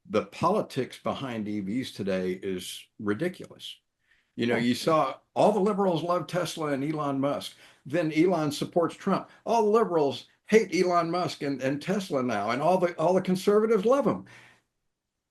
the politics behind EVs today is ridiculous. You saw all the liberals love Tesla and Elon Musk. Then Elon supports Trump. All the liberals hate Elon Musk and Tesla now, and all the conservatives love him.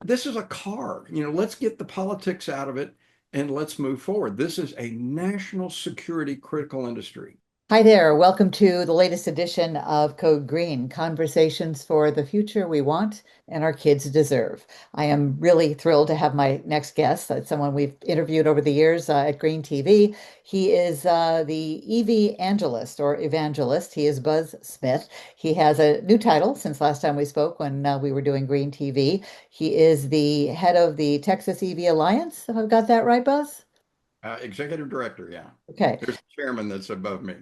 This is a car. Let's get the politics out of it and let's move forward. This is a national security critical industry. Hi there. Welcome to the latest edition of Code Green, conversations for the future we want and our kids deserve. I am really thrilled to have my next guest. That's someone we've interviewed over the years at Green TV. He is the EVangelist or evangelist. He is Buzz Smith. He has a new title since last time we spoke when we were doing Green TV. He is the head of the Texas EV Alliance, if I've got that right, Buzz? Executive director, yeah. Okay. There's a chairman that's above me.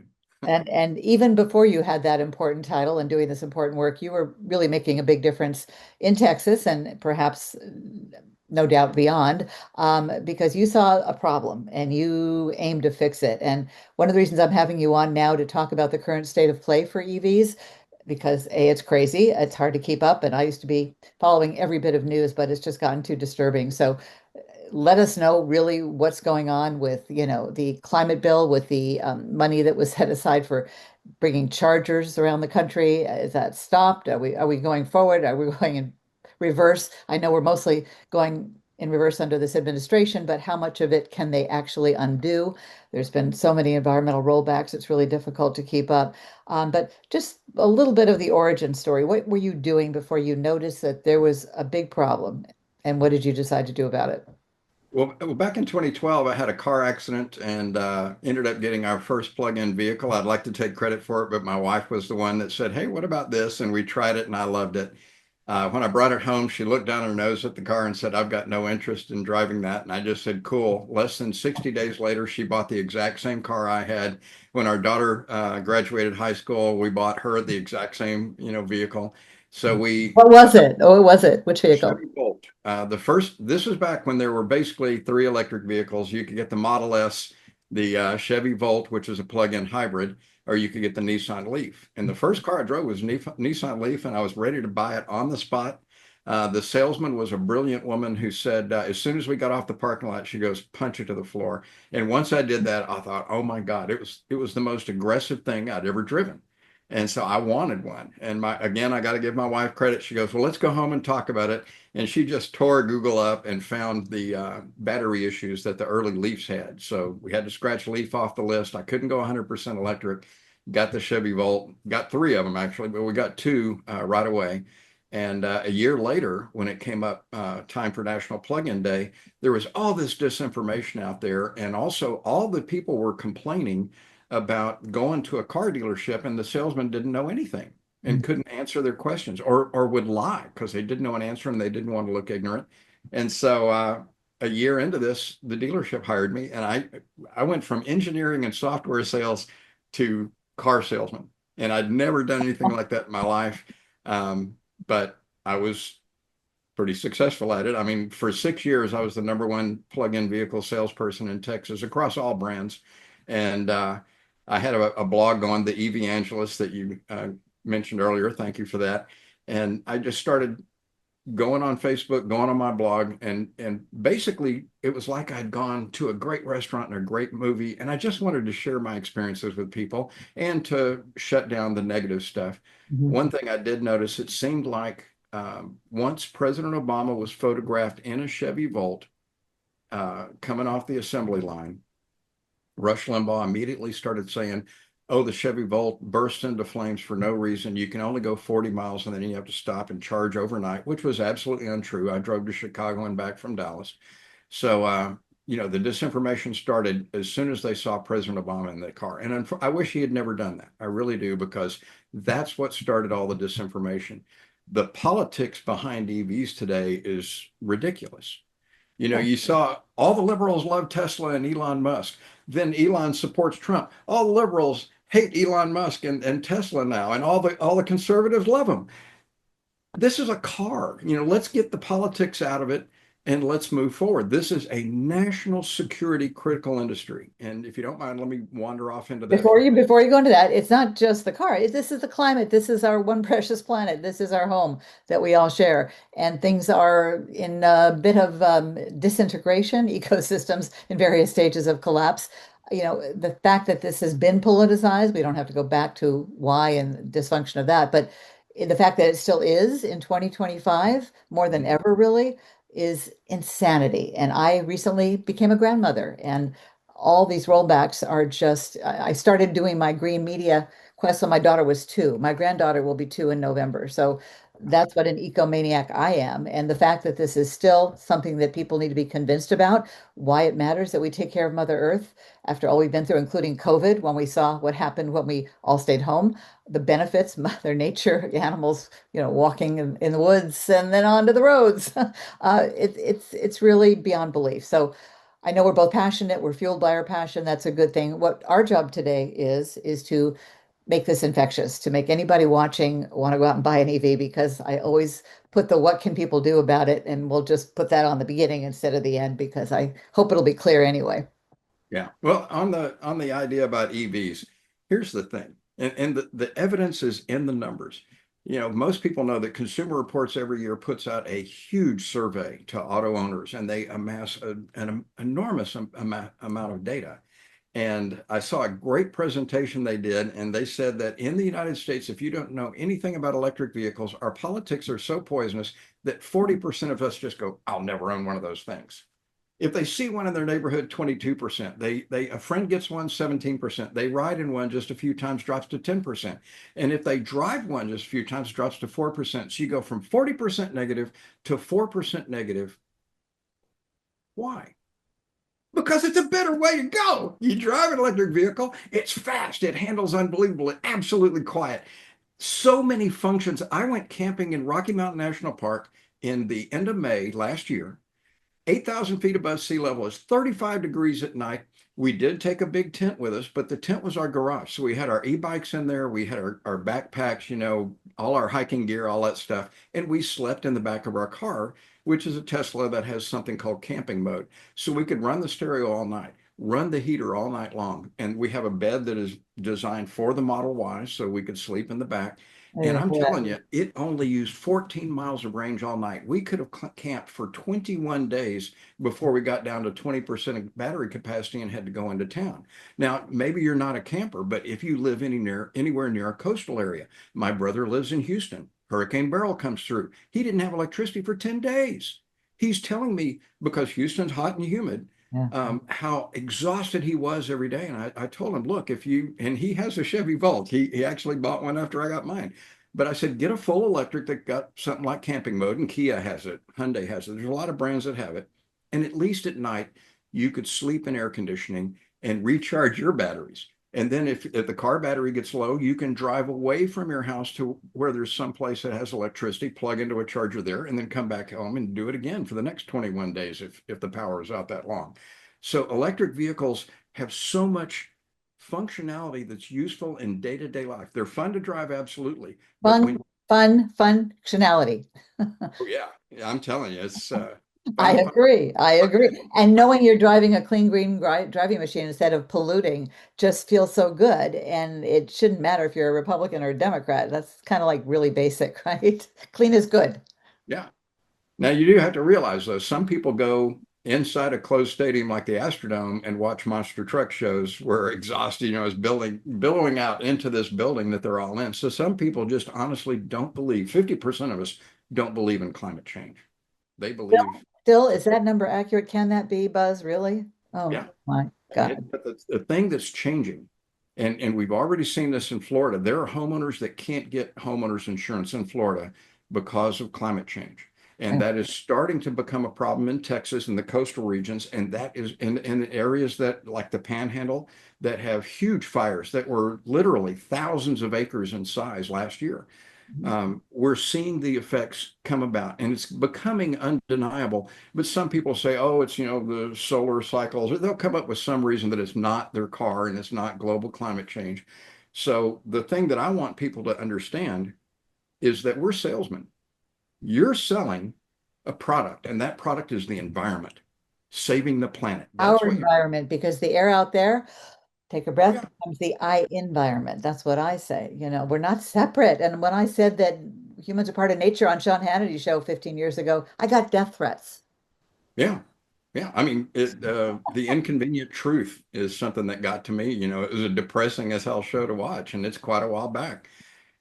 And even before you had that important title and doing this important work, you were really making a big difference in Texas and perhaps no doubt beyond, because you saw a problem and you aimed to fix it. And one of the reasons I'm having you on now to talk about the current state of play for EVs, because A, it's crazy, it's hard to keep up, and I used to be following every bit of news, but it's just gotten too disturbing. So let us know really what's going on with, the climate bill, with the money that was set aside for bringing chargers around the country. Is that stopped? Are we going forward? Are we going in reverse? I know we're mostly going in reverse under this administration, but how much of it can they actually undo? There's been so many environmental rollbacks, it's really difficult to keep up. But just a little bit of the origin story. What were you doing before you noticed that there was a big problem? And what did you decide to do about it? Well, back in 2012, I had a car accident and ended up getting our first plug-in vehicle. I'd like to take credit for it, but my wife was the one that said, "Hey, what about this?" And we tried it and I loved it. When I brought it home, she looked down her nose at the car and said, "I've got no interest in driving that." And I just said, "Cool." Less than 60 days later, she bought the exact same car I had. When our daughter graduated high school, we bought her the exact same, vehicle. So we What was it? Oh, what was it? Which vehicle? Chevy Bolt. This was back when there were basically three electric vehicles. You could get the Model S, the Chevy Volt, which is a plug-in hybrid, or you could get the Nissan Leaf. And the first car I drove was Nissan Leaf, and I was ready to buy it on the spot. The salesman was a brilliant woman who said, as soon as we got off the parking lot, she goes, "Punch it to the floor." And once I did that, I thought, oh my God, it was the most aggressive thing I'd ever driven. And so I wanted one. And again, I got to give my wife credit. She goes, "Well, let's go home and talk about it." And she just tore Google up and found the battery issues that the early Leafs had. So we had to scratch Leaf off the list. I couldn't go 100% electric. Got the Chevy Volt, got three of them actually, but we got two right away. And a year later, when it came up time for National Plug-in Day, there was all this disinformation out there. And also all the people were complaining about going to a car dealership and the salesman didn't know anything and couldn't answer their questions or would lie because they didn't know an answer and they didn't want to look ignorant. And so a year into this, the dealership hired me and I went from engineering and software sales to car salesman. And I'd never done anything like that in my life. But I was pretty successful at it. I mean, for 6 years, I was the number one plug-in vehicle salesperson in Texas across all brands. And I had a blog going, the EVangelist that you mentioned earlier. Thank you for that. And I just started going on Facebook, going on my blog, and basically it was like I'd gone to a great restaurant and a great movie, and I just wanted to share my experiences with people and to shut down the negative stuff. Mhm. One thing I did notice, it seemed like once President Obama was photographed in a Chevy Volt coming off the assembly line, Rush Limbaugh immediately started saying, "Oh, the Chevy Volt burst into flames for no reason. You can only go 40 miles and then you have to stop and charge overnight," which was absolutely untrue. I drove to Chicago and back from Dallas. So, the disinformation started as soon as they saw President Obama in the car. And I wish he had never done that. I really do, because that's what started all the disinformation. The politics behind EVs today is ridiculous. You saw all the liberals love Tesla and Elon Musk. Then Elon supports Trump. All the liberals hate Elon Musk and Tesla now, and all the conservatives love him. This is a car. Let's get the politics out of it and let's move forward. This is a national security critical industry. And if you don't mind, let me wander off into that for Before you go into that, it's not just the car. This is the climate. This is our one precious planet. This is our home that we all share. And things are in a bit of disintegration, ecosystems in various stages of collapse. You know, the fact that this has been politicized, we don't have to go back to why and dysfunction of that, but the fact that it still is in 2025, more than that. ever, really, is insanity. And I recently became a grandmother, and all these rollbacks are just, I started doing my green media quest when my daughter was 2. My granddaughter will be 2 in November. So that's what an ecomaniac I am. And the fact that this is still something that people need to be convinced about, why it matters that we take care of Mother Earth after all we've been through, including COVID, when we saw what happened when we all stayed home, the benefits, Mother Nature, animals, walking in the woods and then onto the roads. It's really beyond belief. So I know we're both passionate. We're fueled by our passion. That's a good thing. What our job today is to make this infectious, to make anybody watching want to go out and buy an EV, because I always put the what can people do about it, and we'll just put that on the beginning instead of the end, because I hope it'll be clear anyway. Yeah. Well, on the idea about EVs, here's the thing, and the evidence is in the numbers. Most people know that Consumer Reports every year puts out a huge survey to auto owners, and they amass an enormous amount of data. And I saw a great presentation they did, and they said that in the United States, if you don't know anything about electric vehicles, our politics are so poisonous that 40% of us just go, "I'll never own one of those things." If they see one in their neighborhood, 22%. A friend gets one, 17%. They ride in one just a few times, drops to 10%. And if they drive one just a few times, drops to 4%. So you go from 40% negative to 4% negative. Why? Because it's a better way to go. You drive an electric vehicle, it's fast, it handles unbelievable, it's absolutely quiet. So many functions. I went camping in Rocky Mountain National Park in the end of May last year. 8,000 feet above sea level. It's 35 degrees at night. We did take a big tent with us, but the tent was our garage. So we had our e-bikes in there. We had our backpacks, all our hiking gear, all that stuff. And we slept in the back of our car, which is a Tesla that has something called camping mode. So we could run the stereo all night, run the heater all night long. And we have a bed that is designed for the Model Y, so we could sleep in the back. And I'm telling you, it only used 14 miles of range all night. We could have camped for 21 days before we got down to 20% of battery capacity and had to go into town. Now, maybe you're not a camper, but if you live anywhere near a coastal area, my brother lives in Houston. Hurricane Beryl comes through. He didn't have electricity for 10 days. He's telling me, because Houston's hot and humid, Yeah. how exhausted he was every day. And I told him, look, and he has a Chevy Volt. He actually bought one after I got mine. But I said, get a full electric that got something like camping mode, and Kia has it, Hyundai has it. There's a lot of brands that have it. And at least at night, you could sleep in air conditioning and recharge your batteries. And then if the car battery gets low, you can drive away from your house to where there's some place that has electricity, plug into a charger there, and then come back home and do it again for the next 21 days if the power is out that long. So electric vehicles have so much functionality that's useful in day-to-day life. They're fun to drive, absolutely. But Fun, functionality. oh yeah, I'm telling you, it's I fun, fun, agree. I fun. agree. And knowing you're driving a clean green driving machine instead of polluting just feels so good. And it shouldn't matter if you're a Republican or a Democrat. That's kind of like really basic, right? Clean is good. Yeah. Now you do have to realize though, some people go inside a closed stadium like the Astrodome and watch monster truck shows where exhaust, is billowing out into this building that they're all in. So some people just honestly don't believe, 50% of us don't believe in climate change. They believe, Still, is that number accurate? Can that be, Buzz? Really? Oh yeah. my God. But the thing that's changing, and we've already seen this in Florida, there are homeowners that can't get homeowners insurance in Florida because of climate change. And that is starting to become a problem in Texas and the coastal regions. And that is in areas that, like the Panhandle, that have huge fires that were literally thousands of acres in size last year. We're seeing the effects come about, and it's becoming undeniable. But some people say, oh, it's, the solar cycles. They'll come up with some reason that it's not their car and it's not global climate change. So the thing that I want people to understand is that we're salesmen. You're selling a product, and that product is the environment, saving the planet. That's Our what you. environment, because the air out there, take a Oh breath, yeah, becomes the I environment. That's what I say. We're not separate. And when I said that humans are part of nature on Sean Hannity's show 15 years ago, I got death threats. yeah, yeah. I mean, the inconvenient truth is something that got to me. It was a depressing as hell show to watch, and it's quite a while back.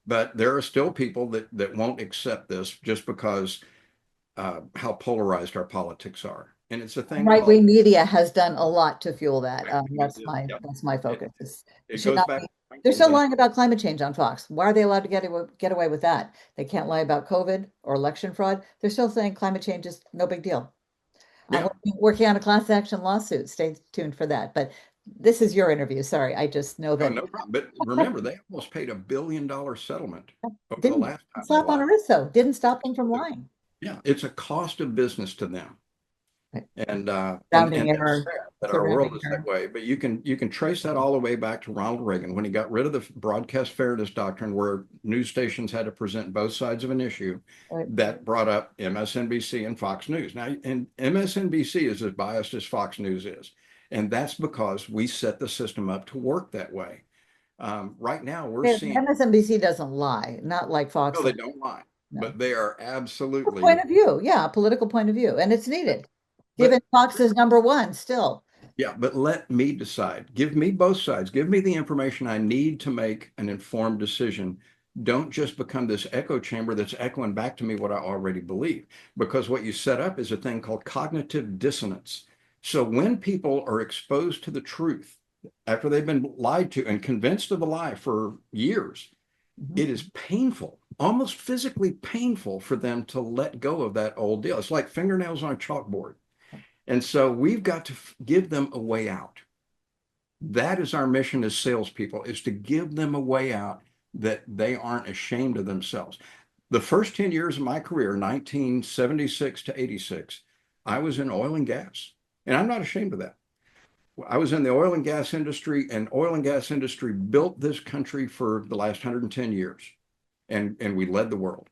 But there are still people that won't accept this just because how polarized our politics are, and it's a thing called. Right-wing media has done a lot to fuel that. It is, yep. That's my It, focus. It it should goes not back be. to They're still 19th. lying about climate change on Fox. Why are they allowed to get away with that? They can't lie about COVID or election fraud. They're still saying climate change is no big deal. I'm Yeah. working on a class action lawsuit. Stay tuned for that. But this is your interview. Sorry, I just know Oh, that no problem. But remember, they almost paid $1 billion settlement over the didn't last time they slap on a lied. wrist, though. Didn't stop them from lying. Yeah, it's a cost of business to them. Right. And Rounding it's error, sad that our world surrounding is that error. way. But you can trace that all the way back to Ronald Reagan when he got rid of the broadcast fairness doctrine, where news stations had to present both sides of an issue. Right. That brought up MSNBC and Fox News. Now, and MSNBC is as biased as Fox News is, and that's because we set the system up to work that way. Right now, we're seeing. MSNBC doesn't lie, not like Fox No, they lies. don't lie, No. but they are Point absolutely. of view. Yeah, a political point of view. And it's needed. Given But Fox is number one still. yeah, but let me decide. Give me both sides. Give me the information I need to make an informed decision. Don't just become this echo chamber that's echoing back to me what I already believe. Because what you set up is a thing called cognitive dissonance. So when people are exposed to the truth after they've been lied to and convinced of the lie for years, Mhm. it is painful, almost physically painful for them to let go of that old deal. It's like fingernails on a chalkboard. And so we've got to give them a way out. That is our mission as salespeople, is to give them a way out that they aren't ashamed of themselves. The first 10 years of my career, 1976 to 86, I was in oil and gas. And I'm not ashamed of that. I was in the oil and gas industry, and oil and gas industry built this country for the last 110 years. And we led the world.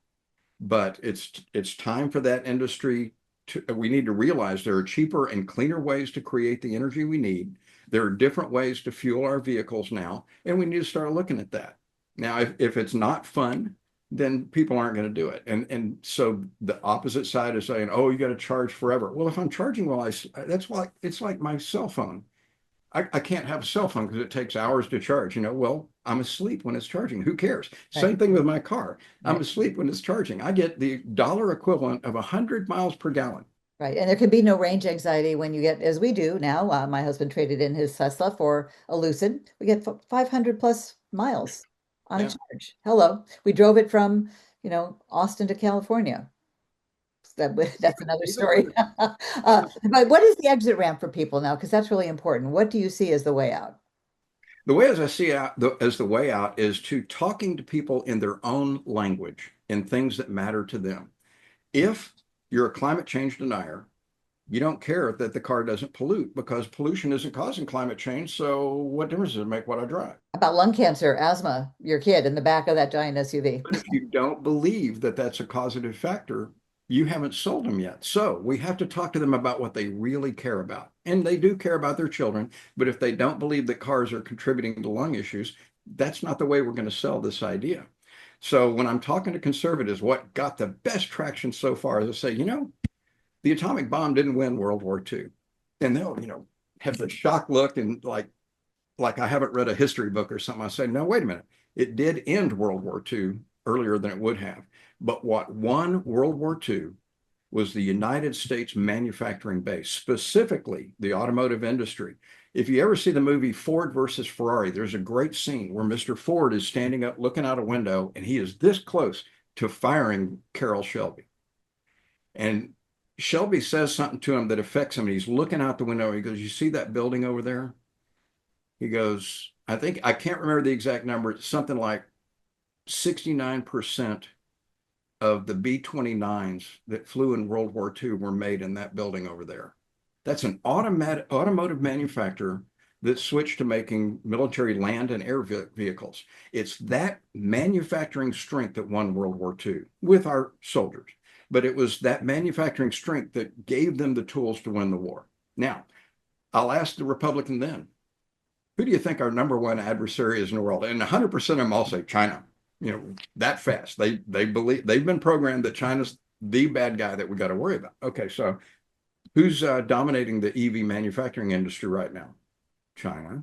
But it's time for that industry to, we need to realize there are cheaper and cleaner ways to create the energy we need. There are different ways to fuel our vehicles now, and we need to start looking at that. Now, if it's not fun, then people aren't going to do it. And so the opposite side is saying, oh, you got to charge forever. Well, if I'm charging while that's like, it's like my cell phone. I can't have a cell phone because it takes hours to charge. Well, I'm asleep when it's charging. Who cares? Right, Same thing with my car. I'm right, asleep when it's charging. I get the dollar equivalent of 100 miles per gallon. right. And there can be no range anxiety when you get, as we do now. My husband traded in his Tesla for a Lucid. We get 500 plus miles on a Yeah. charge. Hello. We drove it from, Austin to California. That's another Even with story. it, I was But what is the exit ramp for people now? Because that's really important. What do you see as the way out? the way as I see out as the way out is to talking to people in their own language in things that matter to them. If you're a climate change denier, you don't care that the car doesn't pollute because pollution isn't causing climate change. So what difference does it make what I drive? About lung cancer, asthma, your kid in the back of that giant SUV. But if you don't believe that that's a causative factor, you haven't sold them yet. So we have to talk to them about what they really care about. And they do care about their children. But if they don't believe that cars are contributing to lung issues, that's not the way we're going to sell this idea. So when I'm talking to conservatives, what got the best traction so far is to say, the atomic bomb didn't win World War II. And they'll, have the shock look and like I haven't read a history book or something. I say, no, wait a minute. It did end World War II earlier than it would have. But what won World War II was the United States manufacturing base, specifically the automotive industry. If you ever see the movie Ford versus Ferrari, there's a great scene where Mr. Ford is standing up looking out a window and he is this close to firing Carroll Shelby. And Shelby says something to him that affects him. And he's looking out the window. He goes, you see that building over there? He goes, I can't remember the exact number. It's something like 69% of the B-29s that flew in World War II were made in that building over there. That's an automotive manufacturer that switched to making military land and air vehicles. It's that manufacturing strength that won World War II with our soldiers. but it was that manufacturing strength that gave them the tools to win the war. Now, I'll ask the Republican then, who do you think our number one adversary is in the world? And 100% of them all say China. You know, that fast. They believe they've been programmed that China's the bad guy that we got to worry about. Okay, so who's dominating the EV manufacturing industry right now? China.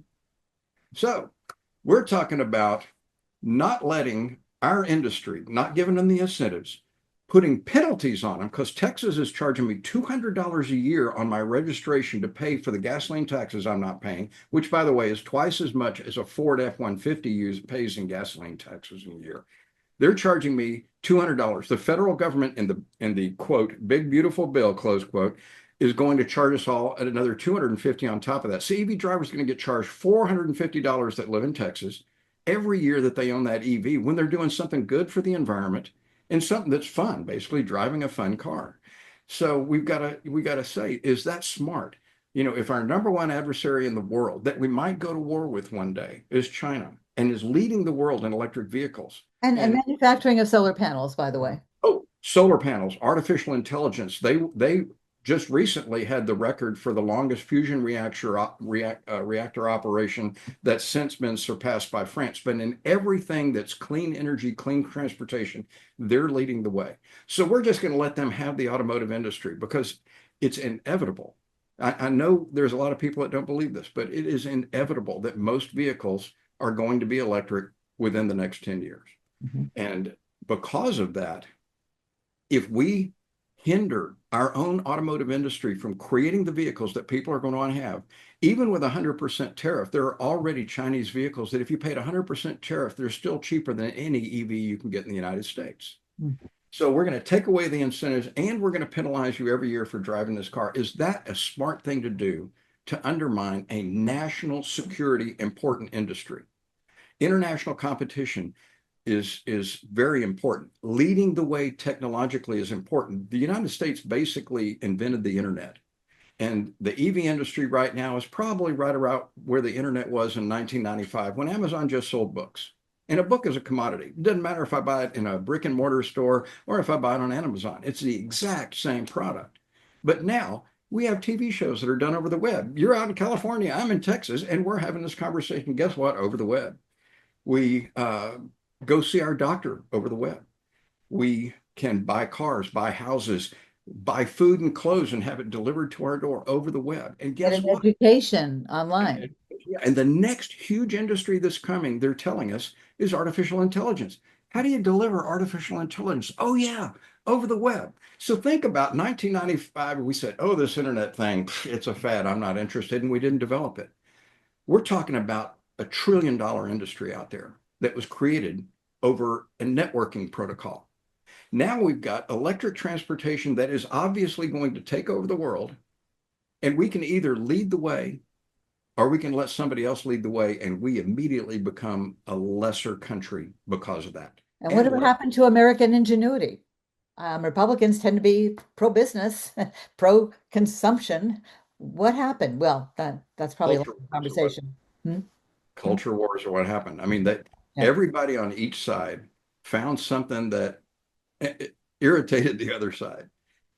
So we're talking about not letting our industry, not giving them the incentives, putting penalties on them, because Texas is charging me $200 a year on my registration to pay for the gasoline taxes I'm not paying, which, by the way, is twice as much as a Ford F-150 pays in gasoline taxes a year. They're charging me $200. The federal government in the quote big beautiful bill close quote is going to charge us all at another $250 on top of that. So EV drivers are going to get charged $450 that live in Texas every year that they own that EV when they're doing something good for the environment and something that's fun, basically driving a fun car. So we got to say, is that smart? You know, if our number one adversary in the world that we might go to war with one day is China and is leading the world in electric vehicles. And And manufacturing of solar panels, by the way. oh, solar panels, artificial intelligence. They just recently had the record for the longest fusion reactor operation that's since been surpassed by France. But in everything that's clean energy, clean transportation, they're leading the way. So we're just going to let them have the automotive industry because it's inevitable. I know there's a lot of people that don't believe this, but it is inevitable that most vehicles are going to be electric within the next 10 years. Mhm. And because of that, if we hinder our own automotive industry from creating the vehicles that people are going to want to have, even with 100% tariff, there are already Chinese vehicles that if you paid 100% tariff, they're still cheaper than any EV you can get in the United States. Mhm. So we're going to take away the incentives and we're going to penalize you every year for driving this car. Is that a smart thing to do to undermine a national security important industry? International competition is very important. Leading the way technologically is important. The United States basically invented the internet. And the EV industry right now is probably right around where the internet was in 1995 when Amazon just sold books. And a book is a commodity. It doesn't matter if I buy it in a brick and mortar store or if I buy it on Amazon. It's the exact same product. But now we have TV shows that are done over the web. You're out in California, I'm in Texas, and we're having this conversation. Guess what? Over the web. We go see our doctor over the web. We can buy cars, buy houses, buy food and clothes and have it delivered to our door over the web. And Get guess an what? education online. Yeah, and the next huge industry that's coming, they're telling us, is artificial intelligence. How do you deliver artificial intelligence? Oh, yeah, over the web. So think about 1995, we said, oh, this internet thing, it's a fad. I'm not interested. And we didn't develop it. We're talking about $1 trillion industry out there that was created over a networking protocol. Now we've got electric transportation that is obviously going to take over the world, and we can either lead the way or we can let somebody else lead the way, and we immediately become a lesser country because of that. And And whatever happened to American ingenuity? Republicans tend to be pro-business, pro-consumption. What happened? Well, that's probably a culture long wars are what conversation. Hmm? Hmm? culture wars are what happened. I mean, that Yeah. everybody on each side found something that irritated the other side.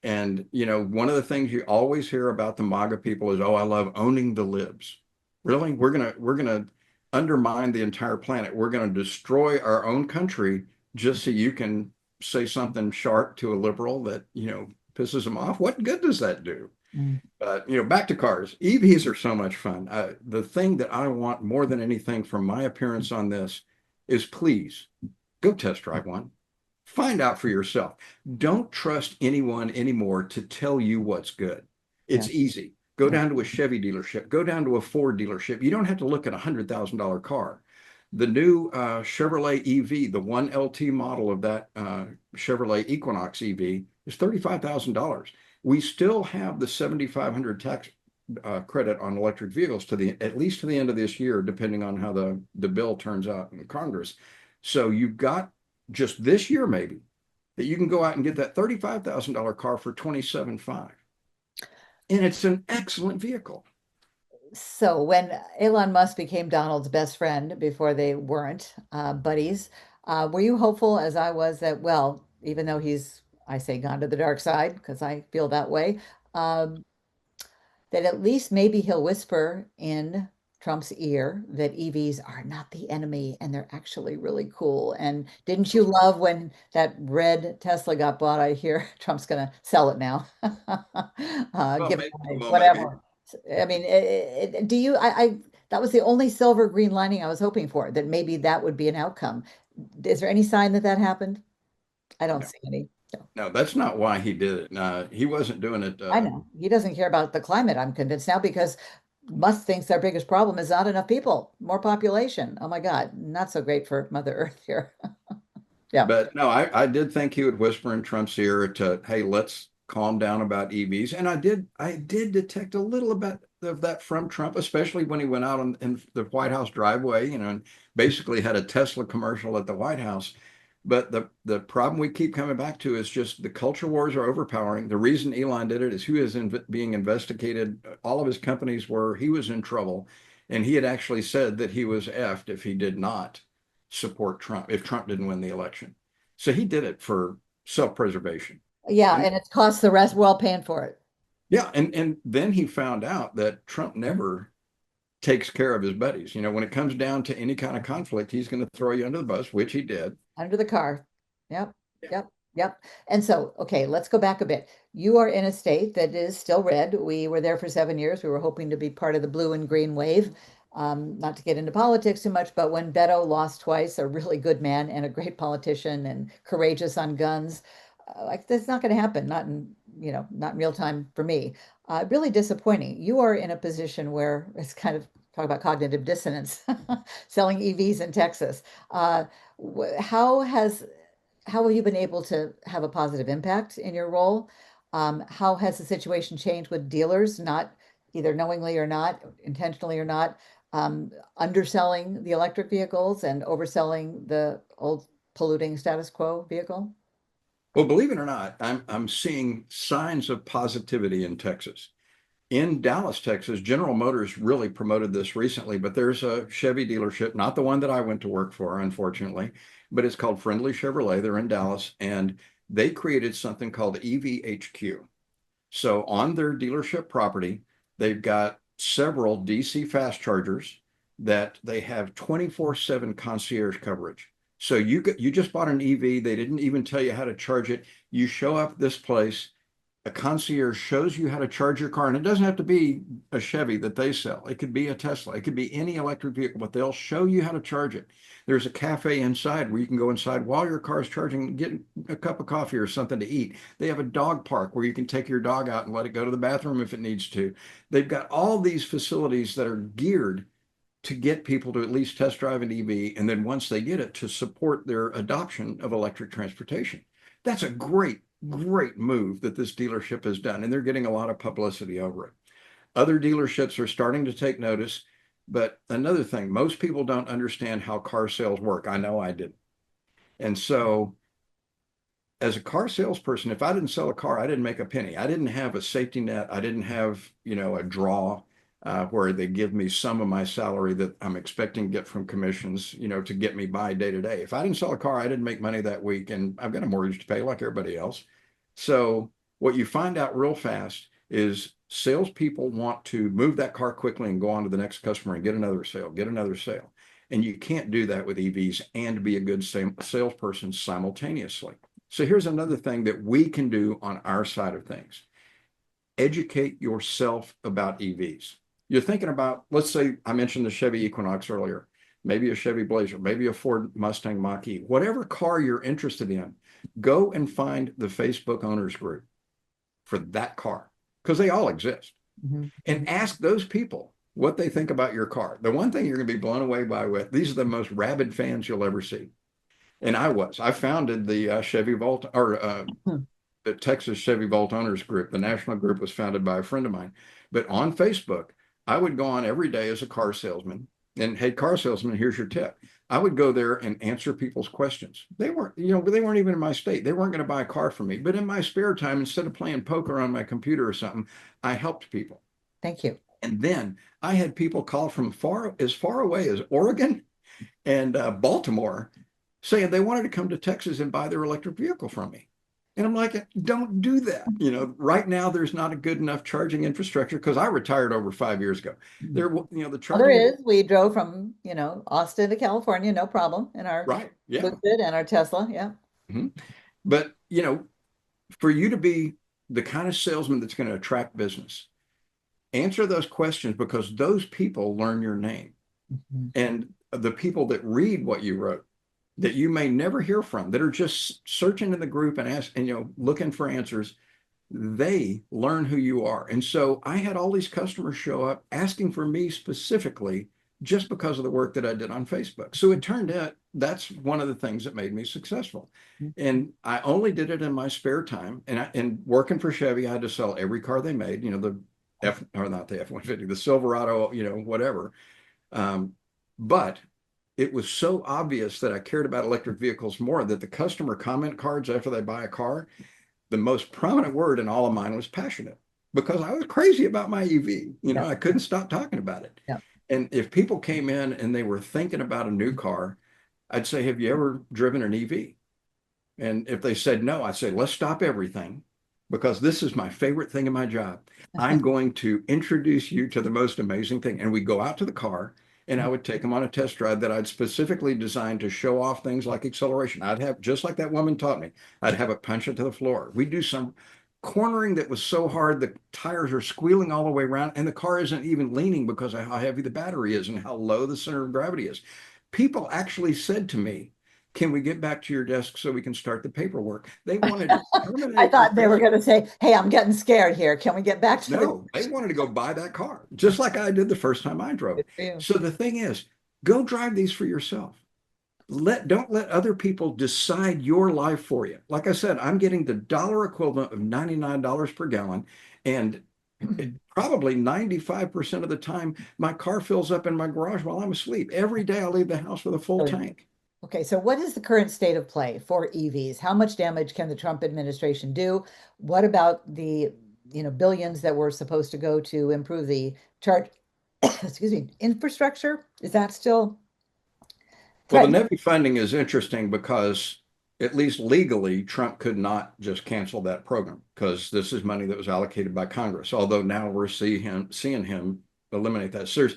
And you know, one of the things you always hear about the MAGA people is, "Oh, I love owning the libs." Really? We're gonna undermine the entire planet. We're gonna destroy our own country just so you can say something sharp to a liberal that, you know, pisses them off. What good does that do? Mm. You know, back to cars. EVs are so much fun. The thing that I want more than anything from my appearance on this is please go test drive one. Find out for yourself. Don't trust anyone anymore to tell you what's good. Yeah. It's easy. Go Yeah. down to a Chevy dealership, go down to a Ford dealership. You don't have to look at a $100,000 car. The new Chevrolet EV, the 1LT model of that Chevrolet Equinox EV is $35,000. We still have the 7,500 tax credit on electric vehicles to the at least to the end of this year, depending on how the bill turns out in Congress. So you've got just this year maybe that you can go out and get that $35,000 car for 27,500. And it's an excellent vehicle. So when Elon Musk became Donald's best friend before they weren't buddies, were you hopeful, as I was, that, well, even though he's I say gone to the dark side because I feel that way. Um, that at least maybe he'll whisper in Trump's ear that EVs are not the enemy and they're actually really cool. And didn't you love when that red Tesla got bought? I hear Trump's going to sell it now. Well, Give it maybe, away, well, maybe. whatever. I mean, do you? That was the only silver green lining I was hoping for, that maybe that would be an outcome. Is there any sign that that happened? I don't No, see any. No. no, that's not why he did it. He wasn't doing it. I know he doesn't care about the climate, I'm convinced now, because Musk thinks their biggest problem is not enough people, more population. Oh my God, not so great for Mother Earth here. Yeah, But no, I did think he would whisper in Trump's ear to, hey, let's calm down about EVs. And I did detect a little bit of that from Trump, especially when he went out in the White House driveway, and basically had a Tesla commercial at the White House. But the problem we keep coming back to is just the culture wars are overpowering. The reason Elon did it is he was being investigated. All of his companies were, he was in trouble. And he had actually said that he was effed if he did not support Trump, if Trump didn't win the election. So he did it for self-preservation. yeah, And and it's cost the rest well paying for it. yeah, and then he found out that Trump never takes care of his buddies. When it comes down to any kind of conflict, he's going to throw you under the bus, which he did. Under the car. Yep, Yeah. yep, yep. And so, okay, let's go back a bit. You are in a state that is still red. We were there for 7 years. We were hoping to be part of the blue and green wave. Not to get into politics too much, but when Beto lost twice, a really good man and a great politician and courageous on guns, like that's not going to happen. Not in, not in real time for me. Really disappointing. You are in a position where it's kind of talk about cognitive dissonance, selling EVs in Texas. How how have you been able to have a positive impact in your role? How has the situation changed with dealers, not either knowingly or not, intentionally or not, underselling the electric vehicles and overselling the old polluting status quo vehicle? Well, believe it or not, I'm seeing signs of positivity in Texas. In Dallas, Texas, General Motors really promoted this recently, but there's a Chevy dealership, not the one that I went to work for, unfortunately, but it's called Friendly Chevrolet. They're in Dallas, and they created something called EVHQ. So on their dealership property, they've got several DC fast chargers that they have 24/7 concierge coverage. So you just bought an EV, they didn't even tell you how to charge it. You show up at this place, a concierge shows you how to charge your car, and it doesn't have to be a Chevy that they sell. It could be a Tesla. It could be any electric vehicle, but they'll show you how to charge it. There's a cafe inside where you can go inside while your car is charging, get a cup of coffee or something to eat. They have a dog park where you can take your dog out and let it go to the bathroom if it needs to. They've got all these facilities that are geared to get people to at least test drive an EV, and then once they get it, to support their adoption of electric transportation. That's a great move that this dealership has done, and they're getting a lot of publicity over it. Other dealerships are starting to take notice, but another thing, most people don't understand how car sales work. I know I didn't. And so as a car salesperson, if I didn't sell a car, I didn't make a penny. I didn't have a safety net. I didn't have, a draw where they give me some of my salary that I'm expecting to get from commissions, to get me by day to day. If I didn't sell a car, I didn't make money that week, and I've got a mortgage to pay like everybody else. So what you find out real fast is salespeople want to move that car quickly and go on to the next customer and get another sale, get another sale. And you can't do that with EVs and be a good salesperson simultaneously. So here's another thing that we can do on our side of things. Educate yourself about EVs. You're thinking about, let's say I mentioned the Chevy Equinox earlier, maybe a Chevy Blazer, maybe a Ford Mustang Mach-E, whatever car you're interested in, go and find the Facebook owners group for that car, because they all exist, Mhm, and mhm. ask those people what they think about your car. The one thing you're going to be blown away by with, these are the most rabid fans you'll ever see. And I founded the Chevy Volt, or Hmm. the Texas Chevy Volt Owners Group. The national group was founded by a friend of mine. But on Facebook, I would go on every day as a car salesman. And hey, car salesman, here's your tip. I would go there and answer people's questions. They weren't even in my state. They weren't going to buy a car from me. But in my spare time, instead of playing poker on my computer or something, I helped people. Thank you. And then I had people call from as far away as Oregon and Baltimore saying they wanted to come to Texas and buy their electric vehicle from me. And I'm like, don't do that. Right now there's not a good enough charging infrastructure because I retired over 5 years ago. The Well, there charging, is. We drove from, Austin to California, no problem, in our right? Yeah. Lucid and our Tesla. Yeah. Mhm. But, for you to be the kind of salesman that's going to attract business, answer those questions because those people learn your name. Mhm. And the people that read what you wrote that you may never hear from, that are just searching in the group and ask and looking for answers, they learn who you are. And so I had all these customers show up asking for me specifically just because of the work that I did on Facebook. So it turned out that's one of the things that made me successful. And I only did it in my spare time. And working for Chevy, I had to sell every car they made, the F or not the F-150, the Silverado, whatever. But it was so obvious that I cared about electric vehicles more that the customer comment cards after they buy a car, the most prominent word in all of mine was passionate because I was crazy about my EV. Yeah. I couldn't stop talking about it. Yeah. And if people came in and they were thinking about a new car, I'd say, have you ever driven an EV? And if they said no, I'd say, let's stop everything because this is my favorite thing in my job. I'm going to introduce you to the most amazing thing. And we go out to the car and I would take them on a test drive that I'd specifically designed to show off things like acceleration. I'd have, just like that woman taught me, I'd have it punch it to the floor. We'd do some cornering that was so hard, the tires are squealing all the way around and the car isn't even leaning because of how heavy the battery is and how low the center of gravity is. People actually said to me, can we get back to your desk so we can start the paperwork? They wanted to I terminate thought they were repairs. going to say, "Hey, I'm getting scared here. Can we get back to the?" No, they wanted to go buy that car, just like I did the first time I drove. Good for you. So the thing is, go drive these for yourself. Don't let other people decide your life for you. Like I said, I'm getting the dollar equivalent of $99 per gallon, and probably 95% of the time, my car fills up in my garage while I'm asleep. Every day I leave the house with a full Brilliant. tank. Okay, so what is the current state of play for EVs? How much damage can the Trump administration do? What about the, billions that were supposed to go to improve the charge, excuse me, infrastructure? Is that still Well, the threatened? NEVI funding is interesting because, at least legally, Trump could not just cancel that program because this is money that was allocated by Congress. Although now we're seeing him eliminate that. So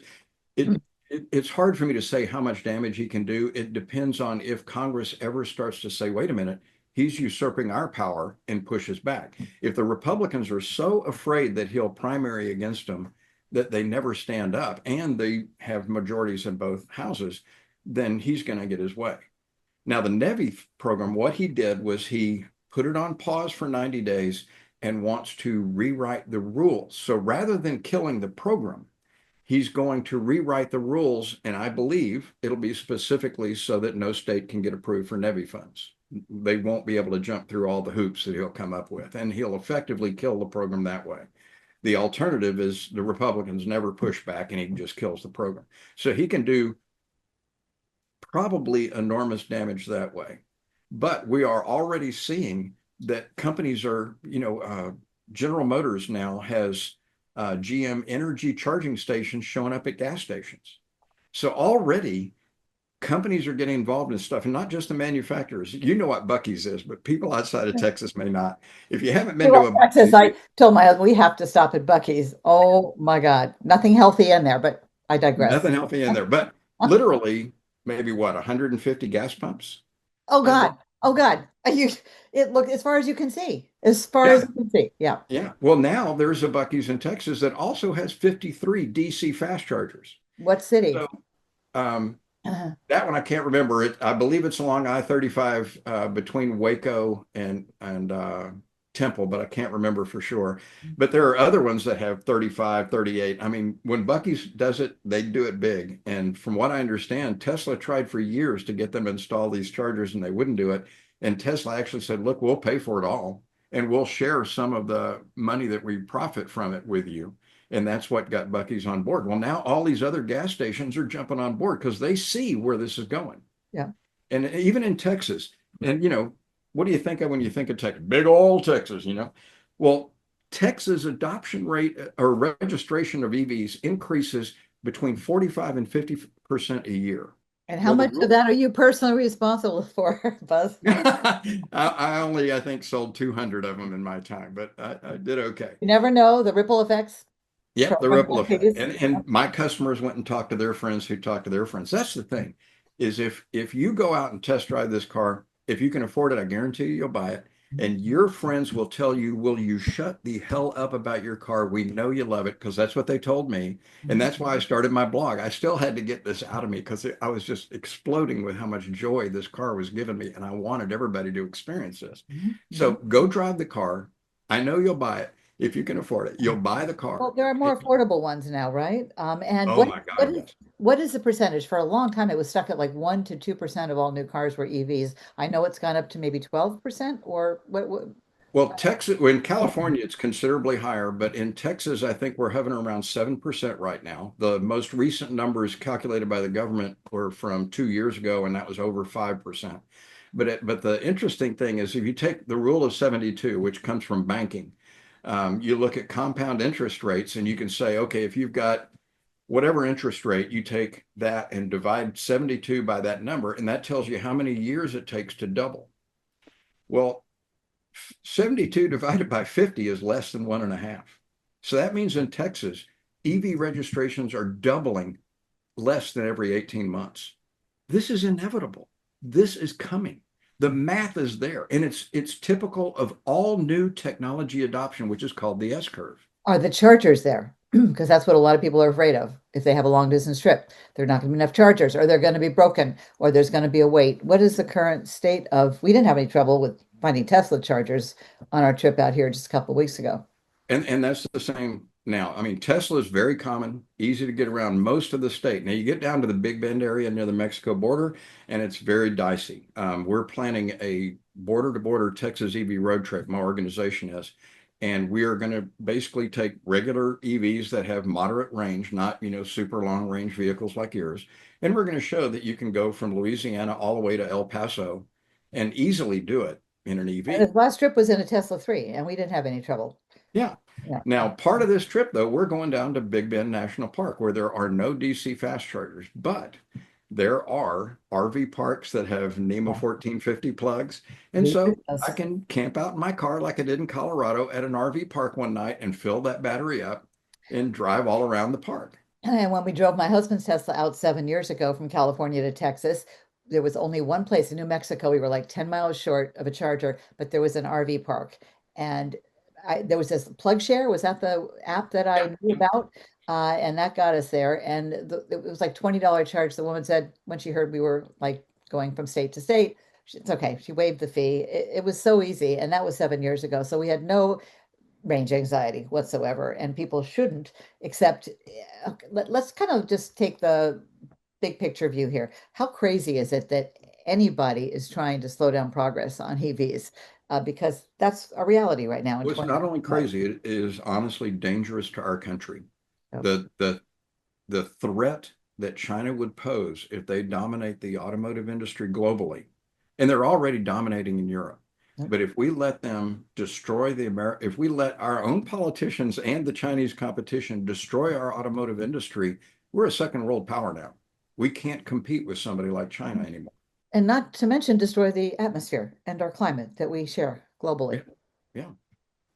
it's hard for me to say how much damage he can do. It depends on if Congress ever starts to say, wait a minute, he's usurping our power and pushes back. If the Republicans are so afraid that he'll primary against them that they never stand up and they have majorities in both houses, then he's going to get his way. Now, the NEVI program, what he did was he put it on pause for 90 days and wants to rewrite the rules. So rather than killing the program, he's going to rewrite the rules. And I believe it'll be specifically so that no state can get approved for NEVI funds. They won't be able to jump through all the hoops that he'll come up with. And he'll effectively kill the program that way. The alternative is the Republicans never push back and he just kills the program. So he can do probably enormous damage that way. But we are already seeing that companies are, General Motors now has GM energy charging stations showing up at gas stations. So already companies are getting involved in stuff, and not just the manufacturers. You know what Buc-ee's is, but people outside of Texas may not. If you haven't been to Well, a Texas, Buc-ee's, I told my husband we have to stop at Buc-ee's. Oh my God, nothing healthy in there, but I digress. nothing healthy in there, but literally maybe what, 150 gas pumps Oh at God, oh God, it look as far as you can see, as far as yeah. you can see. Yeah. Yeah. Well, now there's a Buc-ee's in Texas that also has 53 DC fast chargers. What city? So that one I can't remember it. I believe it's along I-35 between Waco and Temple, but I can't remember for sure. But there are other ones that have 35, 38. I mean, when Buc-ee's does it, they do it big. And from what I understand, Tesla tried for years to get them to install these chargers and they wouldn't do it. And Tesla actually said, look, we'll pay for it all and we'll share some of the money that we profit from it with you. And that's what got Buc-ee's on board. Well, now all these other gas stations are jumping on board because they see where this is going. Yeah. And even in Texas, and what do you think of when you think of Texas? Big old Texas, Well, Texas adoption rate or registration of EVs increases between 45 and 50% a year. And how Well, the much of rule. that are you personally responsible for, Buzz? I only, I think, sold 200 of them in my time, but I did okay. You never know the ripple effects Yep, the from ripple one effect. piece. And my customers went and talked to their friends who talked to their friends. That's the thing, is if you go out and test drive this car, if you can afford it, I guarantee you you'll buy it. And your friends will tell you, will you shut the hell up about your car? We know you love it, because that's what they told me. And Mhm. that's why I started my blog. I still had to get this out of me because I was just exploding with how much joy this car was giving me. And I wanted everybody to experience this. Mhm. So Mhm. go drive the car. I know you'll buy it. If you can afford it, you'll buy the Well, car. there are more affordable ones now, right? And Oh my God, yes. what is the percentage? For a long time, it was stuck at like 1 to 2% of all new cars were EVs. I know it's gone up to maybe 12%, or what? Well, Texas, well, in California, it's considerably higher, but in Texas, I think we're hovering around 7% right now. The most recent numbers calculated by the government were from 2 years ago, and that was over 5%. But the interesting thing is, if you take the rule of 72, which comes from banking, you look at compound interest rates, and you can say, okay, if you've got whatever interest rate, you take that and divide 72 by that number, and that tells you how many years it takes to double. Well, 72 divided by 50 is less than 1.5. So that means in Texas, EV registrations are doubling less than every 18 months. This is inevitable. This is coming. The math is there, and it's typical of all new technology adoption, which is called the S curve. Are the chargers there? Because that's what a lot of people are afraid of. If they have a long distance trip, they're not going to be enough chargers, or they're going to be broken, or there's going to be a wait. What is the current state of? We didn't have any trouble with finding Tesla chargers on our trip out here just a couple of weeks ago. And that's the same now. I mean, Tesla is very common, easy to get around most of the state. Now you get down to the Big Bend area near the Mexico border, and it's very dicey. We're planning a border-to-border Texas EV road trip. My organization is, and we are going to basically take regular EVs that have moderate range, not super long range vehicles like yours, and we're going to show that you can go from Louisiana all the way to El Paso and easily do it in an And EV. this last trip was in a Tesla 3, and we didn't have any trouble. Yeah. Yeah. Now, part of this trip, though, we're going down to Big Bend National Park where there are no DC fast chargers, but there are RV parks that have NEMA Yeah. 1450 plugs. And We did so I this. can camp out in my car like I did in Colorado at an RV park one night and fill that battery up and drive all around the park. And when we drove my husband's Tesla out 7 years ago from California to Texas, there was only one place in New Mexico. We were like 10 miles short of a charger, but there was an RV park. And there was this plug share. Was that the app that Yeah. I knew about? And that got us there. And it was like $20 charge. The woman said when she heard we were like going from state to state, it's okay. She waived the fee. It was so easy. And that was 7 years ago. So we had no range anxiety whatsoever, and people shouldn't, except let's kind of just take the big picture view here. How crazy is it that anybody is trying to slow down progress on EVs? Because that's a reality right now in Well, it's not only 2025. crazy, it is honestly dangerous to our country. So, The threat that China would pose if they dominate the automotive industry globally, and they're already dominating in Europe. yep. But if we let them destroy if we let our own politicians and the Chinese competition destroy our automotive industry, we're a second world power now. We can't compete with somebody like China anymore. And not to mention destroy the atmosphere and our climate that we share Yeah. globally. Yeah.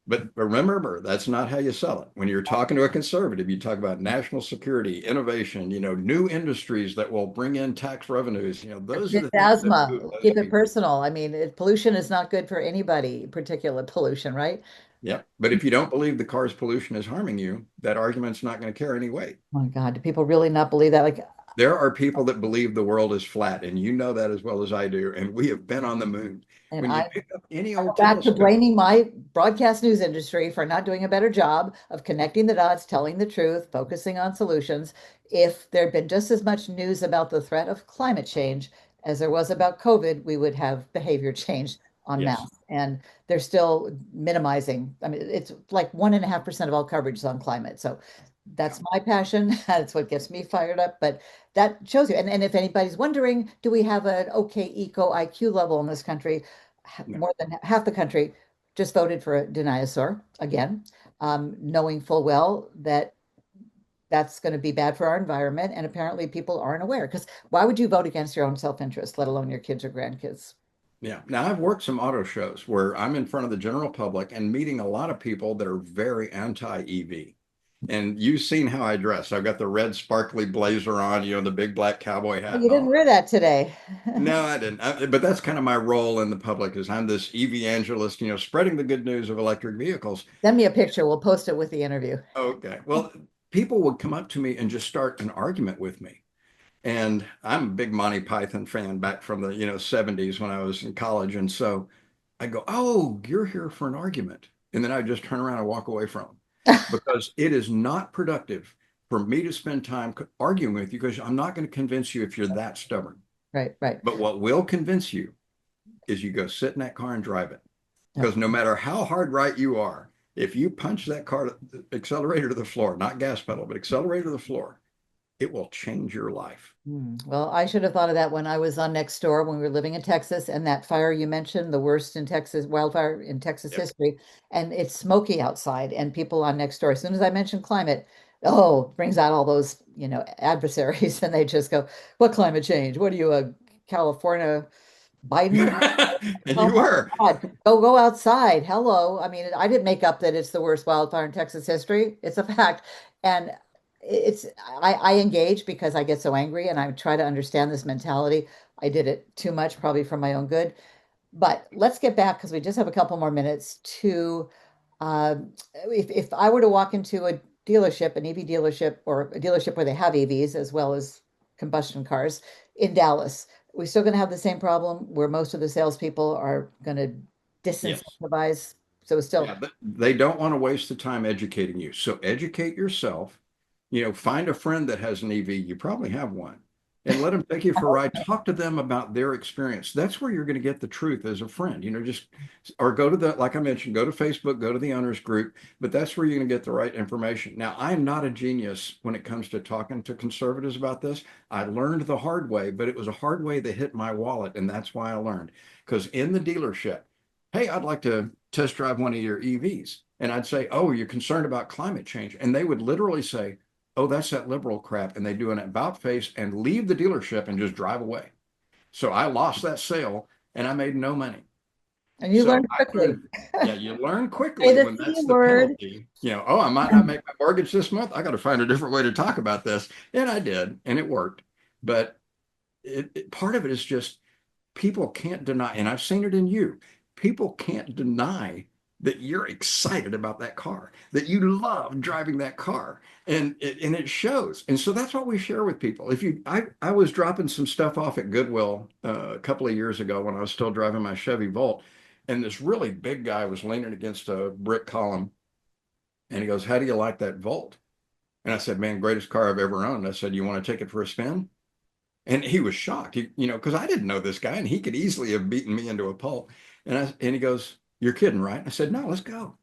But remember, that's not how you sell it. When you're talking to a conservative, you talk about national security, innovation, new industries that will bring in tax revenues. Those are It's the things that asthma. move those Keep it people. personal. I mean, pollution is not good for anybody, particulate pollution, right? Yep. But if you don't believe the car's pollution is harming you, that argument's not going to carry any weight. My God, do people really not believe that? Like, There are people that believe the world is flat, and you know that as well as I do. And we have been on the moon. and When you I pick up any go old back to telescope, blaming my broadcast news industry for not doing a better job of connecting the dots, telling the truth, focusing on solutions. If there'd been just as much news about the threat of climate change as there was about COVID, we would have behavior change en yes, masse. And they're still minimizing. I mean, it's like 1.5% of all coverage is on climate. So yeah, that's my passion. That's what gets me fired up. But that shows you. And if anybody's wondering, do we have an okay eco IQ level in this country? no. More than half the country just voted for a dinosaur again, knowing full well that that's going to be bad for our environment. And apparently people aren't aware because why would you vote against your own self-interest, let alone your kids or grandkids? Yeah. Now I've worked some auto shows where I'm in front of the general public and meeting a lot of people that are very anti-EV. And you've seen how I dress. I've got the red sparkly blazer on, the big black cowboy hat You and didn't all. wear that today. No, I didn't. But that's kind of my role in the public is I'm this EVangelist, spreading the good news of electric vehicles. Send me a picture. We'll post it with the interview. Okay. Well, people would come up to me and just start an argument with me. And I'm a big Monty Python fan back from the, 70s when I was in college. And so I go, "Oh, you're here for an argument." And then I just turn around and walk away from them because it is not productive for me to spend time arguing with you because I'm not going to convince you if you're that stubborn. Right, right. But what will convince you is you go sit in that car and drive it. Yep. Because no matter how hard right you are, if you punch that car accelerator to the floor, not gas pedal, but accelerator to the floor, it will change your life. Well, I should have thought of that when I was on next door when we were living in Texas and that fire you mentioned, the worst in Texas, wildfire in Texas Yep. history, and it's smoky outside and people on next door. As soon as I mentioned climate, oh, brings out all those, adversaries and they just go, "What climate change? What are you, a California Biden?" And Oh you my were. God. Go outside. Hello. I mean, I didn't make up that it's the worst wildfire in Texas history. It's a fact. And it's I engage because I get so angry and I try to understand this mentality. I did it too much, probably for my own good. But let's get back because we just have a couple more minutes to if I were to walk into a dealership, an EV dealership, or a dealership where they have EVs as well as combustion cars in Dallas, we're still going to have the same problem where most of the salespeople are going to Yes. disincentivize. So it's Yeah, still but they don't want to waste the time educating you. So educate yourself. Find a friend that has an EV. You probably have one. And let them take you for a ride. Talk to them about their experience. That's where you're going to get the truth as a friend. Just or go to like I mentioned, go to Facebook, go to the owners group, but that's where you're going to get the right information. Now, I'm not a genius when it comes to talking to conservatives about this. I learned the hard way, but it was a hard way that hit my wallet, and that's why I learned. Because in the dealership, "Hey, I'd like to test drive one of your EVs." And I'd say, "Oh, you're concerned about climate change." And they would literally say, "Oh, that's that liberal crap." And they do an about face and leave the dealership and just drive away. So I lost that sale and I made no money. and you So learn I quickly. learned, yeah, you learn Say quickly the when C that's the word. penalty. "Oh, I might not make my mortgage this month. I got to find a different way to talk about this." And I did, and it worked. But part of it is just people can't deny, and I've seen it in you, people can't deny that you're excited about that car, that you love driving that car. And it shows. And so that's what we share with people. I was dropping some stuff off at Goodwill a couple of years ago when I was still driving my Chevy Volt. And this really big guy was leaning against a brick column. And he goes, "How do you like that Volt?" And I said, "Man, greatest car I've ever owned." I said, "You want to take it for a spin?" And he was shocked, because I didn't know this guy and he could easily have beaten me into a pulp. And he goes, "You're kidding, right?" I said, "No, let's go."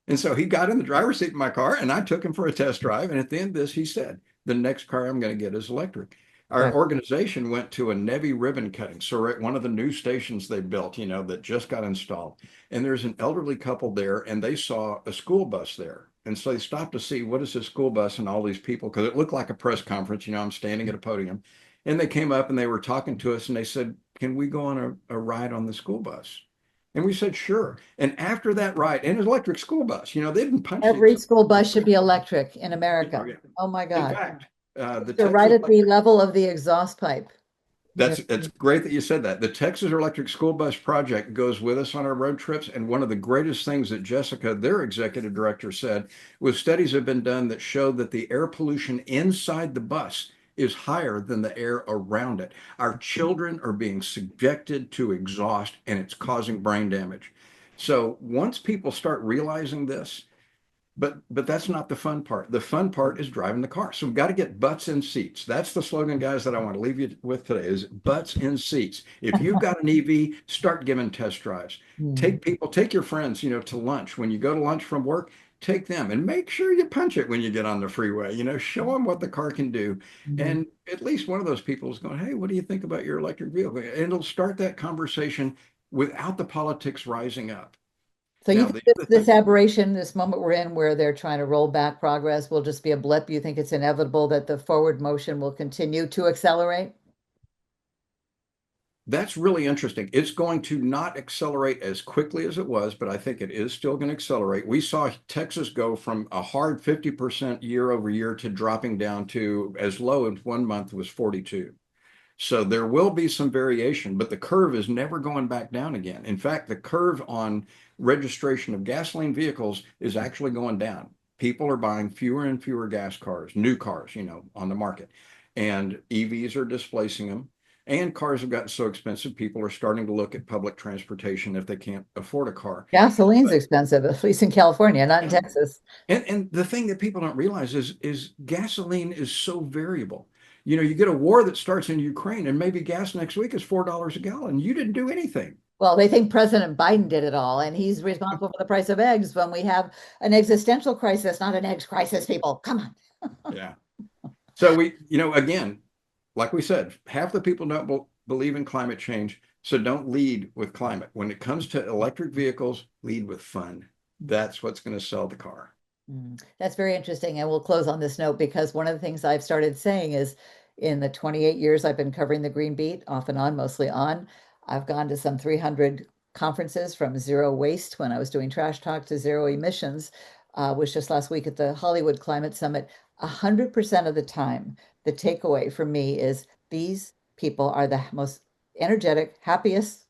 And so he got in the driver's seat of my car and I took him for a test drive. And at the end of this, he said, "The next car I'm going to get is electric." Our Right. organization went to a NEVI ribbon cutting. So we're at one of the new stations they built, that just got installed. And there's an elderly couple there and they saw a school bus there. And so they stopped to see what is this school bus and all these people, because it looked like a press conference. I'm standing at a podium. And they came up and they were talking to us and they said, "Can we go on a ride on the school bus?" And we said, "Sure." And after that ride, and an electric school bus, they didn't punch the Every accelerator. school bus should be electric in Oh, America. yeah. Oh my In God. fact, the They're right Texas at the level of the exhaust pipe. You it's great that you said that. The Texas Electric School Bus Project goes with us on our road trips. And one of the greatest things that Jessica, their executive director, said was studies have been done that show that the air pollution inside the bus is higher than the air around it. Our children are being subjected to exhaust and it's causing brain damage. So once people start realizing this, but that's not the fun part. The fun part is driving the car. So we've got to get butts in seats. That's the slogan, guys, that I want to leave you with today is butts in seats. If you've got an EV, start giving test drives. Mhm. Take your friends, to lunch. When you go to lunch from work, take them and make sure you punch it when you get on the freeway. Show them what the car can do. Mhm. And at least one of those people is going, "Hey, what do you think about your electric vehicle?" And it'll start that conversation without the politics rising up. So you Now, think the other this thing, aberration, this moment we're in where they're trying to roll back progress will just be a blip? You think it's inevitable that the forward motion will continue to accelerate? that's really interesting. It's going to not accelerate as quickly as it was, but I think it is still going to accelerate. We saw Texas go from a hard 50% year over year to dropping down to as low as 1 month was 42. So there will be some variation, but the curve is never going back down again. In fact, the curve on registration of gasoline vehicles is actually going down. People are buying fewer and fewer gas cars, new cars, on the market, and EVs are displacing them. And cars have gotten so expensive, people are starting to look at public transportation if they can't afford a car. Gasoline's But expensive, at least in California, not in yeah, Texas. and the thing that people don't realize is gasoline is so variable. You get a war that starts in Ukraine and maybe gas next week is $4 a gallon. You didn't do anything. Well, they think President Biden did it all, and he's responsible for the price of eggs when we have an existential crisis, not an eggs crisis, people. Come on. Yeah. So again, like we said, half the people don't believe in climate change. So don't lead with climate. When it comes to electric vehicles, lead with fun. That's what's going to sell the car. That's very interesting. And we'll close on this note because one of the things I've started saying is in the 28 years I've been covering the Green Beat, off and on, mostly on, I've gone to some 300 conferences from zero waste when I was doing trash talk to zero emissions, was just last week at the Hollywood Climate Summit. 100% of the time, the takeaway for me is these people are the most energetic, happiest,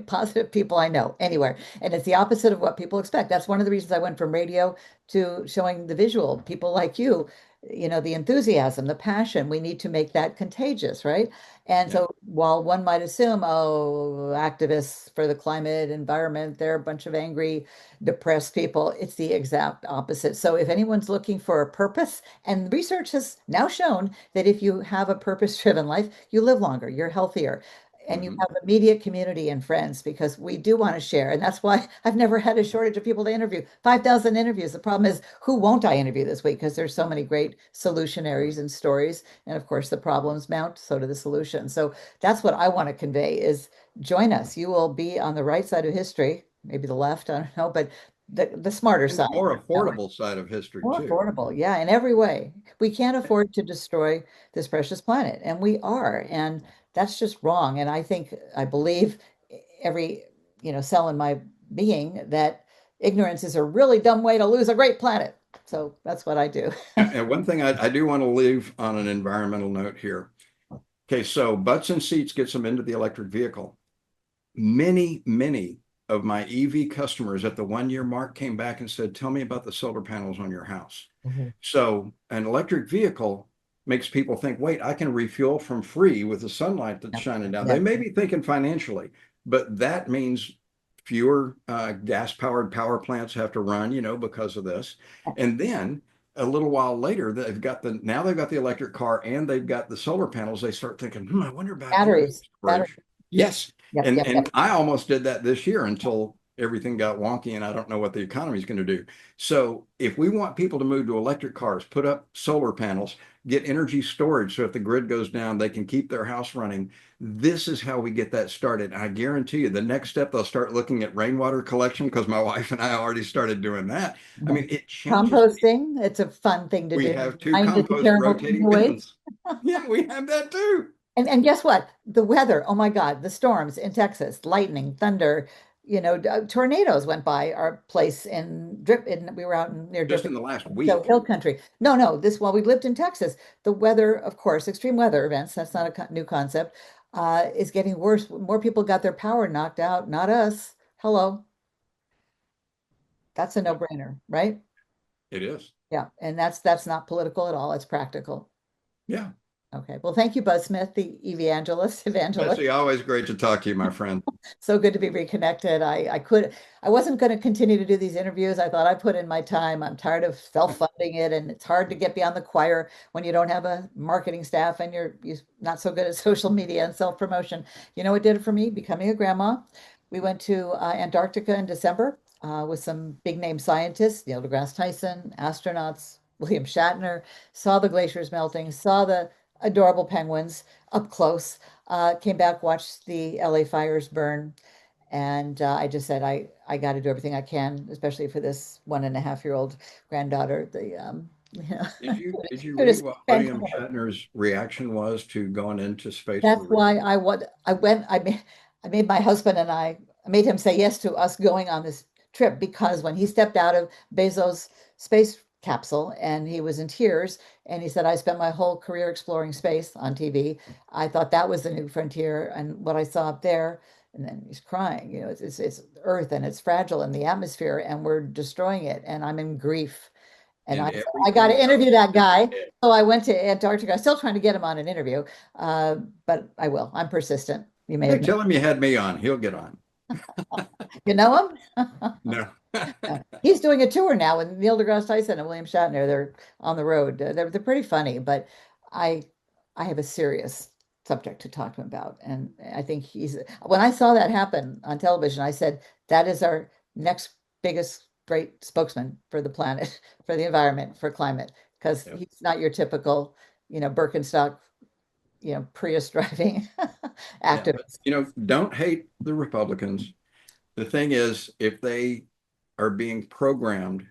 positive people I know anywhere. And it's the opposite of what people expect. That's one of the reasons I went from radio to showing the visual. People like you know, the enthusiasm, the passion, we need to make that contagious, right? And Yeah. so while one might assume, oh, activists for the climate, environment, they're a bunch of angry, depressed people, it's the exact opposite. So if anyone's looking for a purpose, and research has now shown that if you have a purpose-driven life, you live longer, you're healthier and you Mhm. have immediate community and friends because we do want to share. And that's why I've never had a shortage of people to interview. 5,000 interviews. The problem is, who won't I interview this week? Because there's so many great solutionaries and stories. And of course, the problems mount, so do the solutions. So that's what I want to convey is join us. You will be on the right side of history, maybe the left, I don't know, but the smarter And the side. more affordable side of history, More too. affordable, yeah, in every way. We can't afford to destroy this precious planet, and we are, and that's just wrong. And I believe every, cell in my being that ignorance is a really dumb way to lose a great planet. So that's what I do. And one thing I do want to leave on an environmental note here. Okay, so butts and seats gets them into the electric vehicle. Many of my EV customers at the 1 year mark came back and said, "Tell me about the solar panels on your house." Mhm. So an electric vehicle makes people think, wait, I can refuel from free with the sunlight that's Yep. shining down. They Yep. may be thinking financially, but that means fewer gas-powered power plants have to run, because of this. And then a little while later, they've got the electric car and they've got the solar panels. They start thinking, I wonder about energy Batteries. storage. Yes. Yep, And yep, and yep. I almost did that this year until everything got wonky and I don't know what the economy is going to do. So if we want people to move to electric cars, put up solar panels, get energy storage so if the grid goes down, they can keep their house running. This is how we get that started. I guarantee you the next step they'll start looking at rainwater collection because my wife and I already started doing that. I Mhm. mean, it changes. Composting, it's a fun thing to We do. have two Mine is a compost terrible thing to rotating waste. bins. Yeah, we have that too. And guess what? The weather, oh my God, the storms in Texas, lightning, thunder, tornadoes went by our place we were out near Just in Dripping the last Hill week. Country. No, no, this while we lived in Texas, the weather, of course, extreme weather events, that's not a new concept, is getting worse. More people got their power knocked out, not us. Hello. That's a Yep, no-brainer, right? it is. Yeah, and that's not political at all. It's practical. Yeah. Okay. Well, thank you, Buzz Smith, the evangelist. Betsy, always great to talk to you, my friend. So good to be reconnected. I wasn't going to continue to do these interviews. I thought I put in my time. I'm tired of self-funding it, and it's hard to get beyond the choir when you don't have a marketing staff and you're not so good at social media and self-promotion. You know what did it for me? Becoming a grandma. We went to Antarctica in December with some big name scientists, Neil deGrasse Tyson, astronauts, William Shatner, saw the glaciers melting, saw the adorable penguins up close, came back, watched the LA fires burn, And I just said, I got to do everything I can, especially for this 1.5-year-old granddaughter. Did you To read what spend William Shatner's reaction was to going into space for That's the real? why I made my husband and I made him say yes to us going on this trip because when he stepped out of Bezos' space capsule and he was in tears and he said, I spent my whole career exploring space on TV. I thought that was the new frontier. And what I saw up there, and then he's crying, it's Earth and it's fragile in the atmosphere and we're destroying it. And I'm in grief. And I And said, I got everything to interview goes that in his guy. head. So I went to Antarctica. I'm still trying to get him on an interview, but I will. I'm persistent. You may Hey, have known. tell him you had me on. He'll get on. You know him? No. He's doing a tour now with Neil deGrasse Tyson and William Shatner. They're on the road. They're pretty funny, but I I have a serious subject to talk to him about. And I think when I saw that happen on television, I said, that is our next biggest great spokesman for the planet, for the environment, for climate, because Yep. he's not your typical, Birkenstock, Prius driving Yeah, but activist. don't hate the Republicans. The thing is, if they are being programmed,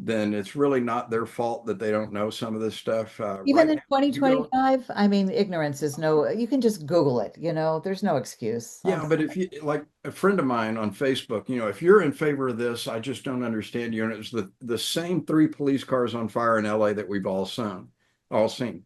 then it's really not their fault that they don't know some of this stuff. Even Right in now, you go, 2025, I mean, ignorance is you can just Google it, there's no excuse. yeah, but if you like a friend of mine on Facebook, if you're in favor of this, I just don't understand you. And it's the same three police cars on fire in LA that we've all seen.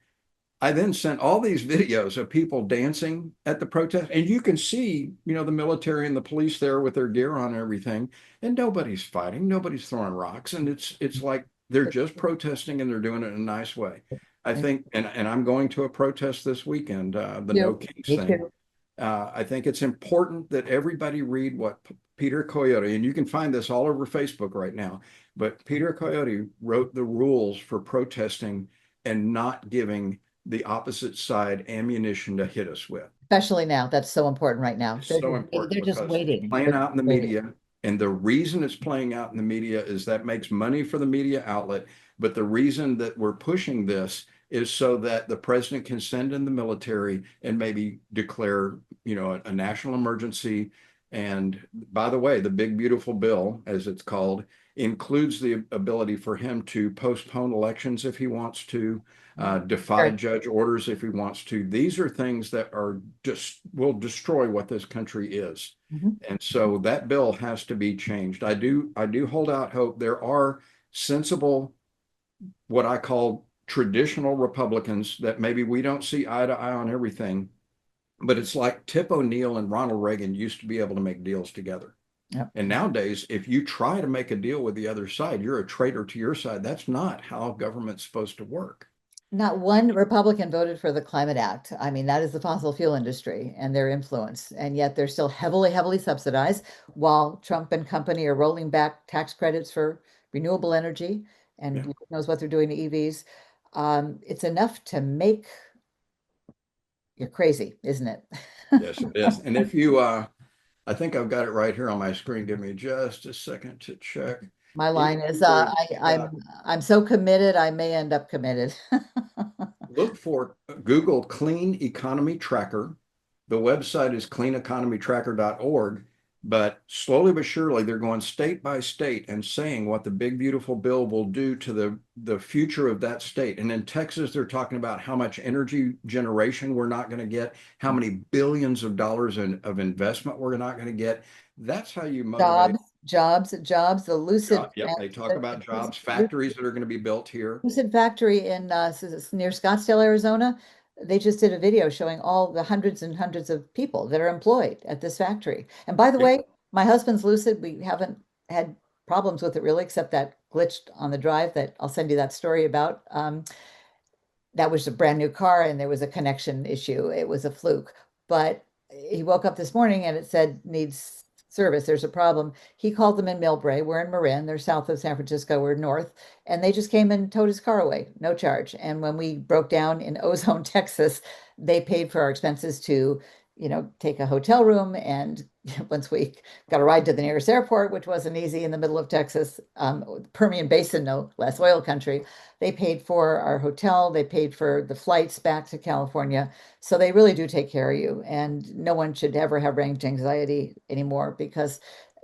I then sent all these videos of people dancing at the protest, and you can see, the military and the police there with their gear on and everything, and nobody's fighting, nobody's throwing rocks, and it's like they're just protesting and they're doing it in a nice way. I think, and I'm going to a protest this weekend, the No Kings Me thing. too. I think it's important that everybody read what Peter Coyote, and you can find this all over Facebook right now, but Peter Coyote wrote the rules for protesting and not giving the opposite side ammunition to hit us with. Especially now. That's so important right now. It's so important They're just because it's waiting. playing They're out in the waiting. media. And the reason it's playing out in the media is that makes money for the media outlet. But the reason that we're pushing this is so that the president can send in the military and maybe declare, a national emergency. And by the way, the big beautiful bill, as it's called, includes the ability for him to postpone elections if he wants to, defy Sure. judge orders if he wants to. These are things that are just will destroy what this country is. Mhm. And so that bill has to be changed. I do hold out hope. There are sensible, what I call traditional Republicans that maybe we don't see eye to eye on everything, but it's like Tip O'Neill and Ronald Reagan used to be able to make deals together. Yep. And nowadays, if you try to make a deal with the other side, you're a traitor to your side. That's not how government's supposed to work. Not one Republican voted for the Climate Act. I mean, that is the fossil fuel industry and their influence. And yet they're still heavily, heavily subsidized while Trump and company are rolling back tax credits for renewable energy and Yeah. who knows what they're doing to EVs. It's enough to make you crazy, isn't it? Yes, it is. And if you, I think I've got it right here on my screen. Give me just a second to check. My If line is, you would I'm so committed, I may end up committed. look for Google Clean Economy Tracker. The website is cleaneconomytracker.org, but slowly but surely they're going state by state and saying what the big beautiful bill will do to the future of that state. And in Texas, they're talking about how much energy generation we're not going to get, how many billions of dollars of investment we're not going to get. That's how you motivate Jobs, jobs, jobs. The Lucid, job. Yep, they talk the about jobs, factories that are going to be built here. Lucid factory in near Scottsdale, Arizona. They just did a video showing all the hundreds and hundreds of people that are employed at this factory. And by the Yep. way, my husband's Lucid. We haven't had problems with it really, except that glitched on the drive that I'll send you that story about. That was a brand new car and there was a connection issue. It was a fluke. But he woke up this morning and it said needs service. There's a problem. He called them in Millbrae. We're in Marin. They're south of San Francisco. We're north. And they just came and towed his car away, no charge. And when we broke down in Ozone, Texas, they paid for our expenses to, take a hotel room and once we got a ride to the nearest airport, which wasn't easy in the middle of Texas, Permian Basin, no less oil country. They paid for our hotel, they paid for the flights back to California. So they really do take care of you. And no one should ever have range anxiety anymore because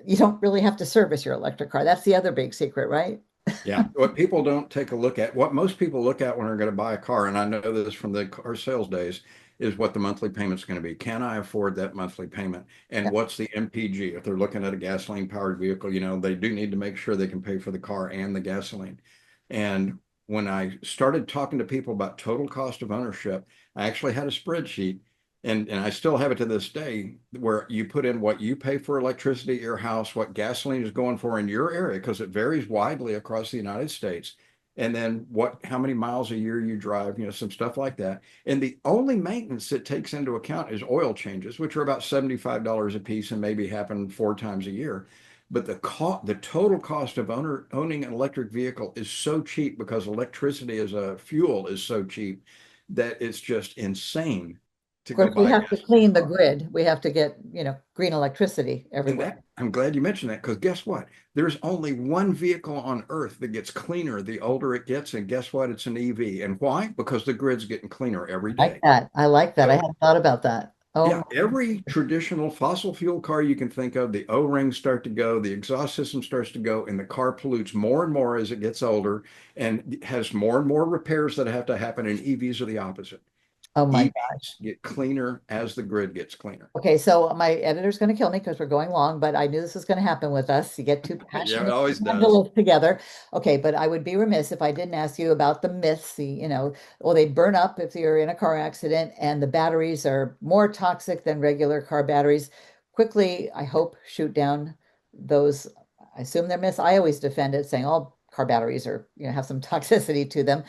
you don't really have to service your electric car. That's the other big secret, right? Yeah, what people don't take a look at, what most people look at when they're going to buy a car, and I know this from the car sales days, is what the monthly payment's going to be. Can I afford that monthly payment? And Yeah. what's the MPG? If they're looking at a gasoline powered vehicle, they do need to make sure they can pay for the car and the gasoline. And when I started talking to people about total cost of ownership, I actually had a spreadsheet, and I still have it to this day, where you put in what you pay for electricity at your house, what gasoline is going for in your area, because it varies widely across the United States, and then how many miles a year you drive, some stuff like that. And the only maintenance it takes into account is oil changes, which are about $75 a piece and maybe happen 4 times a year. But the total cost of owning an electric vehicle is so cheap because electricity as a fuel is so cheap that it's just insane to Of go course, we buy a have to gasoline clean the car. grid. We have to get, green electricity And everywhere. that I'm glad you mentioned that, because guess what? There's only one vehicle on Earth that gets cleaner the older it gets, and guess what? It's an EV. And why? Because the grid's getting cleaner every I like day. that. I like that. I So hadn't thought about that. yeah, Oh, every traditional fossil fuel car you can think of, the O-rings start to go, the exhaust system starts to go, and the car pollutes more and more as it gets older and has more and more repairs that have to happen. And EVs are the opposite. oh my EVs gosh. get cleaner as the grid gets cleaner. Okay, so my editor's going to kill me because we're going long, but I knew this was going to happen with us. You get two Yeah, it passionate always does. evangelists together. Okay, but I would be remiss if I didn't ask you about the myths. Well, they burn up if you're in a car accident, and the batteries are more toxic than regular car batteries. Quickly, I hope, shoot down those. I assume they're myths. I always defend it, saying all car batteries are, have some toxicity to them.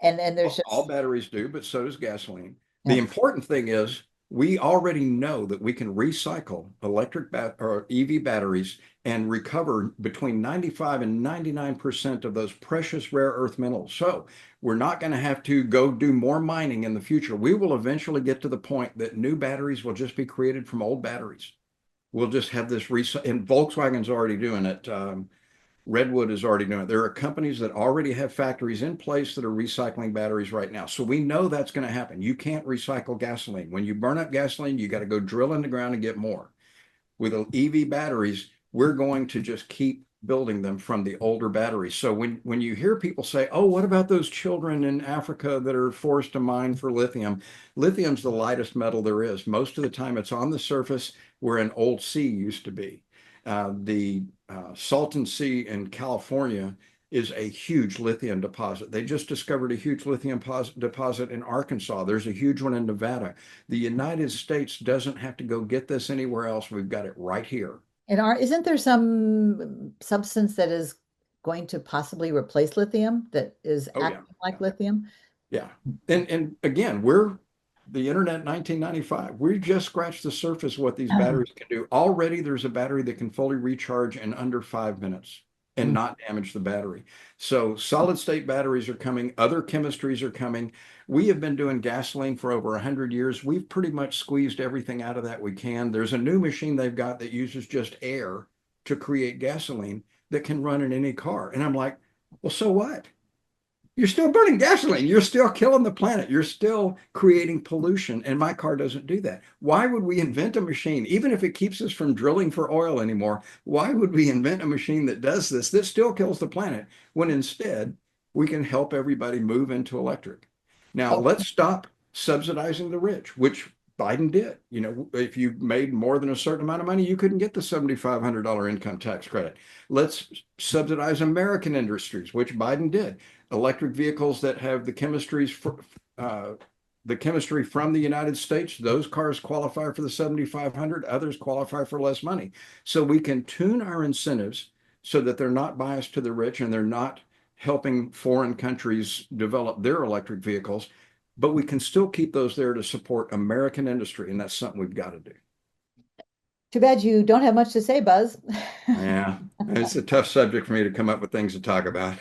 And there's All just, batteries do, but so does gasoline. The yeah. important thing is we already know that we can recycle or EV batteries and recover between 95 and 99% of those precious rare earth minerals. So we're not going to have to go do more mining in the future. We will eventually get to the point that new batteries will just be created from old batteries. We'll just have this and Volkswagen's already doing it. Redwood is already doing it. There are companies that already have factories in place that are recycling batteries right now. So we know that's going to happen. You can't recycle gasoline. When you burn up gasoline, you got to go drill in the ground and get more. With EV batteries, we're going to just keep building them from the older batteries. So when you hear people say, "Oh, what about those children in Africa that are forced to mine for lithium?" Lithium's the lightest metal there is. Most of the time, it's on the surface where an old sea used to be. The Salton Sea in California is a huge lithium deposit. They just discovered a huge lithium deposit in Arkansas. There's a huge one in Nevada. The United States doesn't have to go get this anywhere else. We've got it right here. And isn't there some substance that is going to possibly replace lithium that is Oh yeah. acting like Yeah. lithium? Yeah. And again, we're the internet 1995. We just scratched the surface of what these batteries can do. Already there's a battery that can fully recharge in under 5 minutes and Mm. not damage the battery. So solid state batteries are coming, other chemistries are coming. We have been doing gasoline for over 100 years. We've pretty much squeezed everything out of that we can. There's a new machine they've got that uses just air to create gasoline that can run in any car. And I'm like, well, so what? You're still burning gasoline. You're still killing the planet. You're still creating pollution. And my car doesn't do that. Why would we invent a machine, even if it keeps us from drilling for oil anymore? Why would we invent a machine that does this, that still kills the planet, when instead we can help everybody move into electric? Now, Oh, let's stop subsidizing the rich, which Biden did. If you made more than a certain amount of money, you couldn't get the $7,500 income tax credit. Let's subsidize American industries, which Biden did. Electric vehicles that have uh, the chemistry from the United States, those cars qualify for the 7,500, others qualify for less money. So we can tune our incentives so that they're not biased to the rich and they're not helping foreign countries develop their electric vehicles, but we can still keep those there to support American industry. And that's something we've got to do. too bad you don't have much to say, Buzz. Yeah, it's a tough subject for me to come up with things to talk about.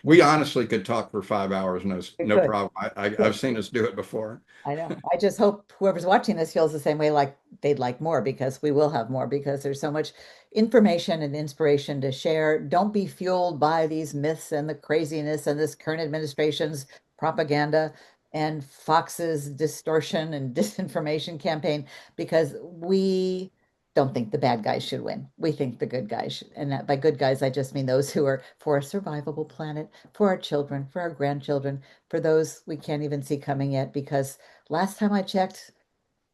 We honestly could talk for 5 hours, We no could. problem. I've seen us do it before. I know. I just hope whoever's watching this feels the same way, like they'd like more, because we will have more, because there's so much information and inspiration to share. Don't be fueled by these myths and the craziness and this current administration's propaganda and Fox's distortion and disinformation campaign, because we don't think the bad guys should win. We think the good guys should. And that, by good guys, I just mean those who are for a survivable planet, for our children, for our grandchildren, for those we can't even see coming yet, because last time I checked,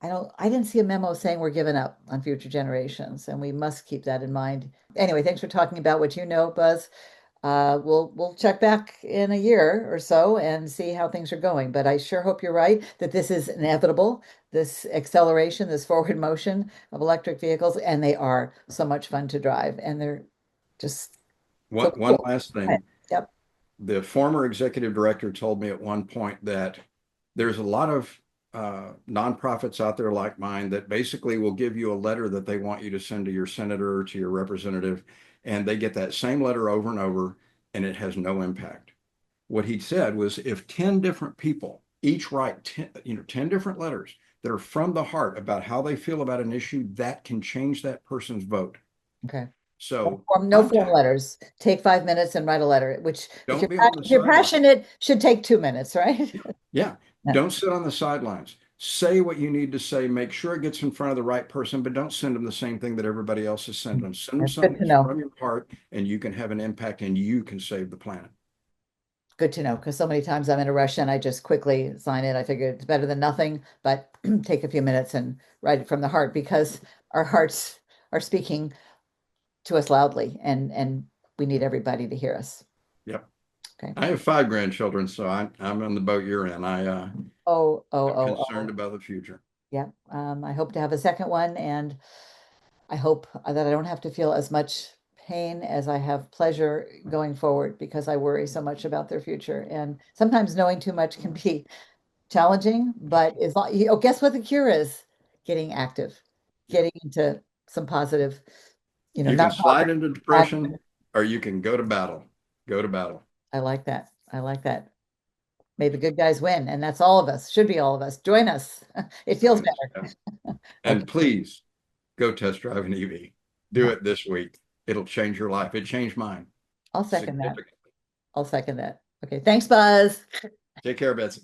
I didn't see a memo saying we're giving up on future generations, and we must keep that in mind. Anyway, thanks for talking about what you know, Buzz. We'll check back in a year or so and see how things are going. But I sure hope you're right that this is inevitable, this acceleration, this forward motion of electric vehicles, and they are so much fun to drive, and they're just so One cool. last Right. thing. Yep. The former executive director told me at one point that there's a lot of nonprofits out there like mine that basically will give you a letter that they want you to send to your senator or to your representative, and they get that same letter over and over, and it has no impact. What he said was, if 10 different people each write 10 different letters that are from the heart about how they feel about an issue, that can change that person's vote. Okay. So No form contact, letters. Take 5 minutes and write a letter, which don't be on the if you're sideline. passionate, should take 2 minutes, right? Yeah. Yeah. Don't sit on the sidelines. Say what you need to say. Make sure it gets in front of the right person, but don't send them the same thing that everybody else is sending them. Send them That's good something to that's know. from your heart, and you can have an impact and you can save the planet. Good to know, because so many times I'm in a rush and I just quickly sign it. I figure it's better than nothing, but take a few minutes and write it from the heart, because our hearts are speaking to us loudly, and we need everybody to hear us. Yep. Okay. I have 5 grandchildren, so I'm in the boat you're in. Oh, oh, I'm oh, concerned oh. about the future. Yeah. I hope to have a second one, and I hope that I don't have to feel as much pain as I have pleasure going forward, because I worry so much about their future. And sometimes knowing too much can be challenging, but it's not, guess what the cure is? Getting active, Yeah. getting into some positive, You can slide nonprofit into action. depression or you can go to battle. Go to battle. I like that. I like that. May the good guys win. And that's all of us, should be all of us. Join us. It feels Join us. better. Yes. Okay. And please go test drive an EV. Do Yeah, it this week. It'll change your life. It changed mine I'll second that. significantly. I'll second that. Okay. Thanks, Buzz. Take care, Betsy.